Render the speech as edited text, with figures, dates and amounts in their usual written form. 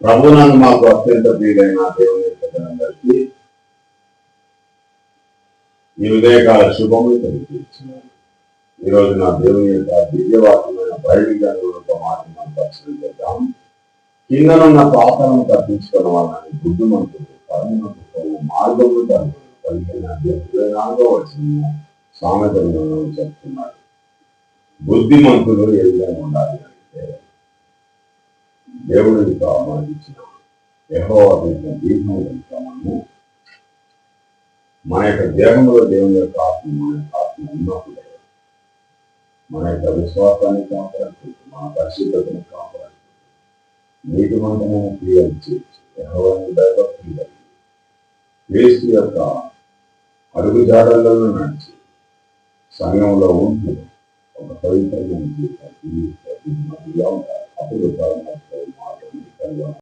ప్రభువునందు మాకు అత్యంత ప్రియులైన దేవుని అందరికీ ఈ ఉదయకాల శుభములు తెలియజేస్తున్నాను. ఈ రోజు నా దేవుని యొక్క దివ్యవాక్యమైన బయలుదేరులతో మాత్రం దర్శనం చేద్దాం. కిందనున్న పాపలను తప్పించుకున్న వాళ్ళని బుద్ధిమంతులు కర్మను మార్గములు కలిగిన 24వ వచనము సామెతలను చెప్తున్నాడు. బుద్ధిమంతులు ఏ విధంగా ఉండాలి అంటే దేవుడి మనకిచ్చిన యెహోవా దీపం మనము మన యొక్క దేహంలో దేవుని యొక్క ఆత్మ ఉన్నప్పుడు మన యొక్క విశ్వాసాన్ని కాపాడుతుంది, మన పరిశుద్ధతను కాపాడుతుంది, నీతిమంతమైన క్రియలు చేయొచ్చు. యెహోవాను భయభక్తులు కలిగి క్రీస్తు యొక్క అడుగుజాడల్లో నడిచి సంఘంలో ఉంటూ ఒక పవిత్రమైన జీవితాన్ని ఉంటారు. అప్పుడు